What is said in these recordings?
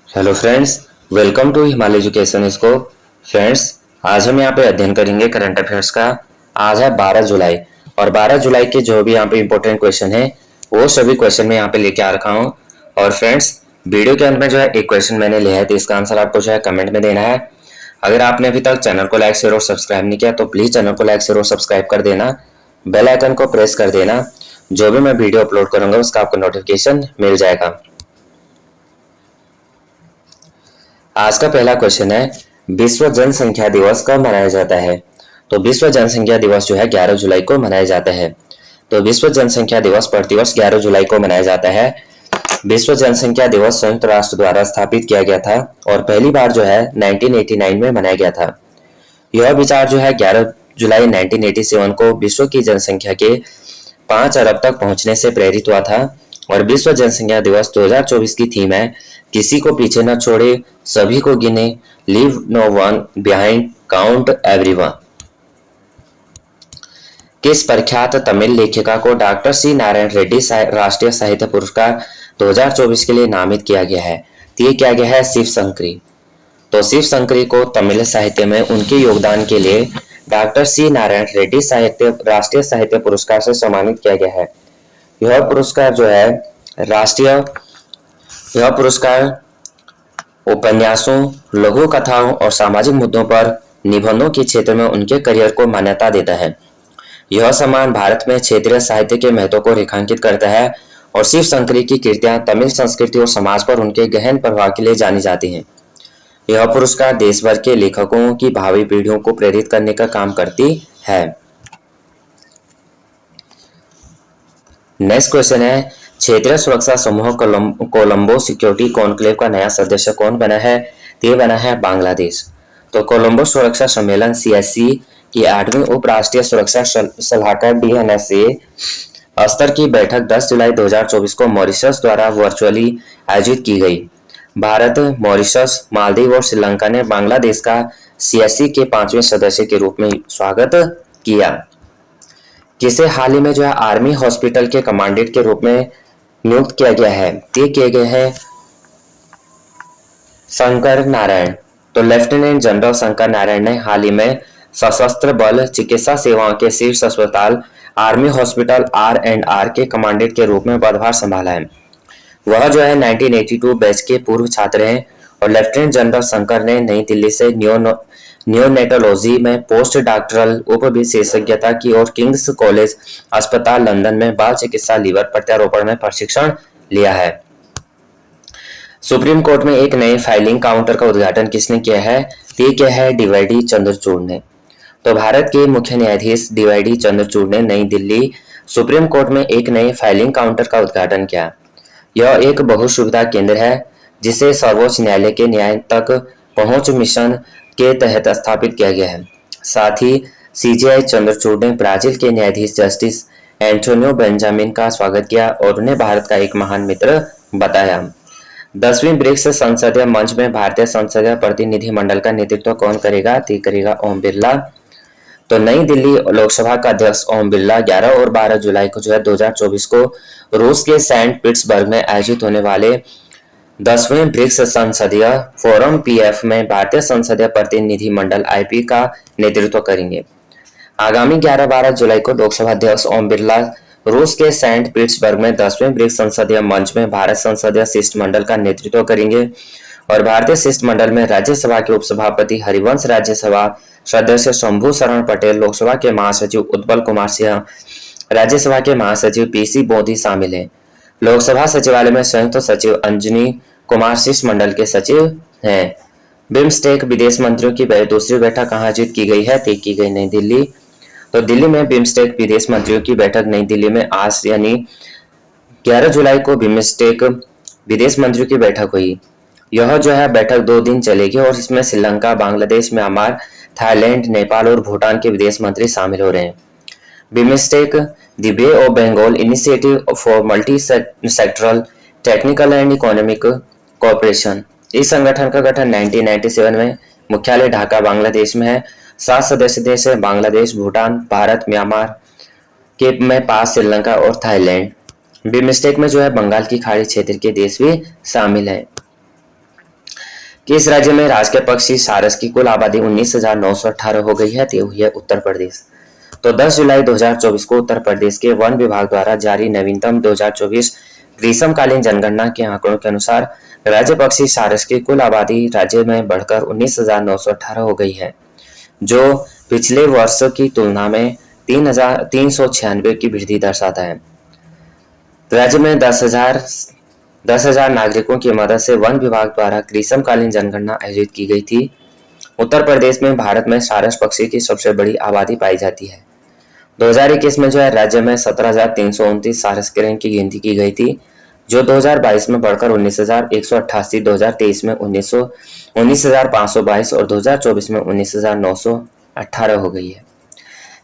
Hello friends, welcome to Himalaya education scope. Friends, आज हम यहाँ पे अध्ययन करेंगे करंट अफेयर्स का। आज है 12 जुलाई और 12 जुलाई के जो भी यहाँ पे इम्पोर्टेंट क्वेश्चन है वो सभी क्वेश्चन मैं यहाँ पे लेके आ रखा हूँ। और फ्रेंड्स, वीडियो के अंत में जो है एक क्वेश्चन मैंने लिया है, तो इसका आंसर आपको जो है कमेंट में देना है। अगर आपने अभी तक चैनल को लाइक शेयर और सब्सक्राइब नहीं किया तो प्लीज चैनल को लाइक शेयर और सब्सक्राइब कर देना, बेल आइकन को प्रेस कर देना। जो भी मैं वीडियो अपलोड करूंगा उसका आपको नोटिफिकेशन मिल जाएगा। आज का पहला क्वेश्चन है, विश्व जनसंख्या दिवस कब मनाया जाता है? तो विश्व जनसंख्या दिवस जो है 11 जुलाई को मनाया जाता है। तो विश्व जनसंख्या दिवस प्रतिवर्ष 11 जुलाई को मनाया जाता है। विश्व जनसंख्या दिवस संयुक्त राष्ट्र द्वारा स्थापित किया गया था और पहली बार जो है 1989 में मनाया गया था। यह विचार जो है 11 जुलाई 1987 को विश्व की जनसंख्या के 5 अरब तक पहुंचने से प्रेरित हुआ था। और विश्व जनसंख्या दिवस 2024 की थीम है, किसी को पीछे न छोड़े, सभी को गिने, leave no one behind, count everyone. किस प्रख्यात तमिल लेखिका को डॉक्टर सी नारायण रेड्डी राष्ट्रीय साहित्य पुरस्कार 2024 के लिए नामित किया गया है? तो ये किया गया है शिव शंकरी। तो शिव शंकरी को तमिल साहित्य में उनके योगदान के लिए डॉक्टर सी नारायण रेड्डी राष्ट्रीय साहित्य पुरस्कार से सम्मानित किया गया है। यह पुरस्कार जो है यह पुरस्कार उपन्यासों, लघु कथाओं और सामाजिक मुद्दों पर निबंधों के क्षेत्र में उनके करियर को मान्यता देता है। यह सम्मान भारत में क्षेत्रीय साहित्य के महत्व को रेखांकित करता है और शिव शंकरी की कृतियां तमिल संस्कृति और समाज पर उनके गहन प्रभाव के लिए जानी जाती हैं। यह पुरस्कार देश भर के लेखकों की भावी पीढ़ियों को प्रेरित करने का काम करती है। नेक्स्ट क्वेश्चन है, क्षेत्रीय सुरक्षा समूह कोलंबो सिक्योरिटी कॉन्क्लेव का नया सदस्य कौन बना है? ये बना है बांग्लादेश। तो कोलंबो सुरक्षा सम्मेलन CSC की 8वीं उप राष्ट्रीय सुरक्षा सलाहकार DNSA स्तर की बैठक 10 जुलाई 2024 को मॉरिशस द्वारा वर्चुअली आयोजित की गई। भारत, मॉरिशस, मालदीव और श्रीलंका ने बांग्लादेश का CSC के 5वें सदस्य के रूप में स्वागत किया। जिसे हाल ही में जो है आर्मी हॉस्पिटल के कमांडेंट के रूप में नियुक्त किया गया है, ये किए गए हैं शंकर नारायण। तो लेफ्टिनेंट जनरल शंकर नारायण ने हाल ही में सशस्त्र बल चिकित्सा सेवाओं के शीर्ष अस्पताल आर्मी हॉस्पिटल R&R के कमांडेंट के रूप में पदभार संभाला है। वह जो है 1982 बैच के पूर्व छात्र हैं और लेफ्टिनेंट जनरल शंकर ने नई दिल्ली से नियोनेटोलॉजी में पोस्ट डॉक्टरल उप विशेषज्ञता की और किंग्स कॉलेज अस्पताल लंदन में बाल चिकित्सा लीवर प्रत्यारोपण में प्रशिक्षण लिया है। सुप्रीम कोर्ट में एक नए फाइलिंग काउंटर का उद्घाटन किसने किया है? ये किया है DYD चंद्रचूड़ ने। तो भारत के मुख्य न्यायाधीश DYD चंद्रचूड़ ने नई दिल्ली सुप्रीम कोर्ट में एक नए फाइलिंग काउंटर का उद्घाटन किया। यह एक बहुसुविधा केंद्र है जिसे सर्वोच्च न्यायालय के न्याय तक पहुंच मिशन के तहत स्थापित किया गया है। साथ ही CJI चंद्रचूड़ ने ब्राजील के न्यायाधीश जस्टिस एंटोनियो बेंजामिन का स्वागत किया और उन्हें भारत का एक महान मित्र बताया। 10वीं ब्रिक्स संसदीय मंच में भारतीय संसदीय प्रतिनिधि मंडल का नेतृत्व कौन करेगा? तो करेगा ओम बिरला। तो नई दिल्ली लोकसभा का अध्यक्ष ओम बिरला 11 और 12 जुलाई को जो है 2024 को रूस के सेंट पीटर्सबर्ग में आयोजित होने वाले 10वें ब्रिक्स संसदीय फोरम PF में भारतीय संसदीय प्रतिनिधि मंडल IP का नेतृत्व करेंगे। आगामी 11-12 जुलाई को लोकसभा अध्यक्ष ओम बिरला रूस के सेंट पीटर्सबर्ग में 10वें ब्रिक्स संसदीय मंच में भारत संसदीय शिष्टमंडल का नेतृत्व करेंगे और भारतीय शिष्टमंडल में राज्यसभा के उपसभापति हरिवंश, राज्यसभा सदस्य शंभू शरण पटेल, लोकसभा के महासचिव उत्पल कुमार सिंह, राज्यसभा के महासचिव PC बोधी शामिल हैं। लोकसभा सचिवालय में संयुक्त सचिव अंजनी कुमार शिष्टमंडल के सचिव हैं। बिम्स्टेक विदेश मंत्रियों की दूसरी बैठक कहाँ आयोजित की गई है? की गई नई दिल्ली। तो दिल्ली में बिम्स्टेक विदेश मंत्रियों की बैठक नई दिल्ली में आज यानी 11 जुलाई को बिम्स्टेक विदेश मंत्रियों की बैठक हुई। यह जो है बैठक 2 दिन चलेगी और इसमें श्रीलंका, बांग्लादेश, म्यांमार, थाईलैंड, नेपाल और भूटान के विदेश मंत्री शामिल हो रहे हैं। BIMSTEC the Bay of Bengal initiative for multi sectoral technical and economic cooperation, इस संगठन का गठन 1997 में मुख्यालय ढाका बांग्लादेश में है। 7 सदस्य देश है बांग्लादेश, भूटान, भारत, म्यांमार के में पास श्रीलंका और थाईलैंड। बिम्स्टेक में जो है बंगाल की खाड़ी क्षेत्र के देश भी शामिल हैं। किस राज्य में राजकीय पक्षी सारस की कुल आबादी 19,918 हो गई है? तो हुई है उत्तर प्रदेश। तो 10 जुलाई 2024 को उत्तर प्रदेश के वन विभाग द्वारा जारी नवीनतम 2024 ग्रीष्मकालीन जनगणना के आंकड़ों के अनुसार राज्य पक्षी सारस की कुल आबादी राज्य में बढ़कर 19,918 हो गई है, जो पिछले वर्ष की तुलना में 3,396 की वृद्धि दर्शाता है। राज्य में 10,000 नागरिकों की मदद से वन विभाग द्वारा ग्रीष्मकालीन जनगणना आयोजित की गई थी। उत्तर प्रदेश में भारत में सारस पक्षी की सबसे बड़ी आबादी पाई जाती है। 2021 में जो है राज्य में 17,329 सारस किरण की गिनती की गई थी, जो 2022 में बढ़कर 19,188, 2023 में 19,522 और 2024 में 19,918 हो गई है।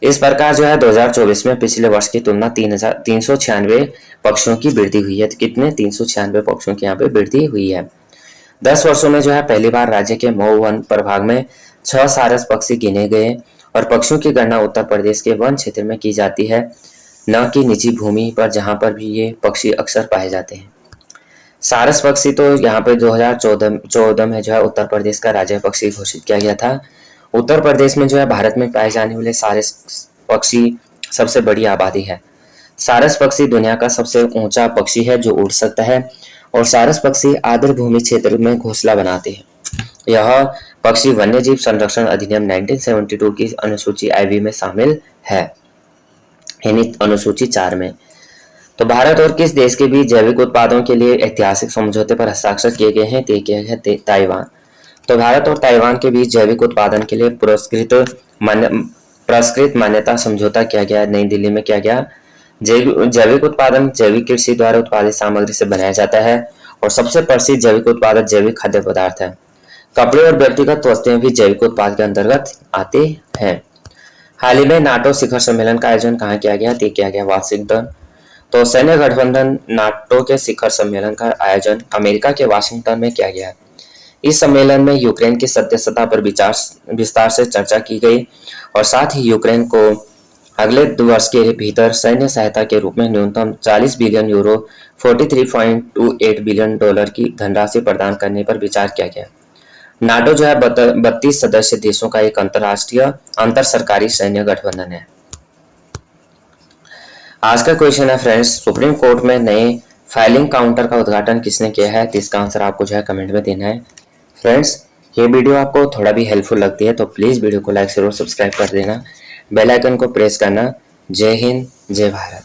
इस प्रकार जो है 2024 में पिछले वर्ष की तुलना 396 पक्षियों की वृद्धि हुई है। तो कितने? 396 पक्षियों की यहाँ पे वृद्धि हुई है। 10 वर्षों में जो है पहली बार राज्य के मऊ वन प्रभाग में 6 सारस पक्षी गिने गए और पक्षियों की गणना उत्तर प्रदेश के वन क्षेत्र में की जाती है, न कि निजी भूमि पर जहां पर भी ये पक्षी अक्सर पाए जाते हैं। सारस पक्षी तो यहाँ पे 2014 में जो है उत्तर प्रदेश का राज्य पक्षी घोषित किया गया था। उत्तर प्रदेश में जो है भारत में पाए जाने वाले सारस पक्षी सबसे बड़ी आबादी है। सारस पक्षी दुनिया का सबसे ऊंचा पक्षी है जो उड़ सकता है और सारस पक्षी आर्द्र भूमि क्षेत्र में घोंसला बनाते हैं। यह पक्षी वन्यजीव संरक्षण अधिनियम 1972 की अनुसूची IV में शामिल है, यानी अनुसूची 4 में। तो भारत और किस देश के बीच जैविक उत्पादों के लिए ऐतिहासिक समझौते पर हस्ताक्षर किए गए हैं? तो किया है ताइवान। तो भारत और ताइवान के बीच जैविक उत्पादन के लिए पुरस्कृत मान्यता समझौता किया गया, नई दिल्ली में किया गया। जैविक उत्पादन जैविक कृषि द्वारा उत्पादित सामग्री से बनाया जाता है और सबसे प्रसिद्ध जैविक उत्पादन जैविक खाद्य पदार्थ है। कपड़े और व्यक्तिगत वस्तुएं भी जैविक उत्पाद के अंतर्गत आते हैं। हाल ही में नाटो शिखर सम्मेलन का आयोजन कहाँ किया गया? तो किया गया वाशिंगटन। तो सैन्य गठबंधन नाटो के शिखर सम्मेलन का आयोजन अमेरिका के वाशिंगटन में किया गया। इस सम्मेलन में यूक्रेन की सदस्यता पर विस्तार से चर्चा की गई और साथ ही यूक्रेन को अगले 2 वर्ष के भीतर सैन्य सहायता के रूप में न्यूनतम 40 बिलियन यूरो $43.28 बिलियन की धनराशि प्रदान करने पर विचार किया गया। नाटो जो है 32 सदस्य देशों का एक अंतर सरकारी सैन्य गठबंधन है। आज का क्वेश्चन है फ्रेंड्स, सुप्रीम कोर्ट में नए फाइलिंग काउंटर का उद्घाटन किसने किया है? तो इसका आंसर आपको जो है कमेंट में देना है। फ्रेंड्स, ये वीडियो आपको थोड़ा भी हेल्पफुल लगती है तो प्लीज वीडियो को लाइक शेयर और सब्सक्राइब कर देना, बेल आइकन को प्रेस करना। जय हिंद, जय भारत।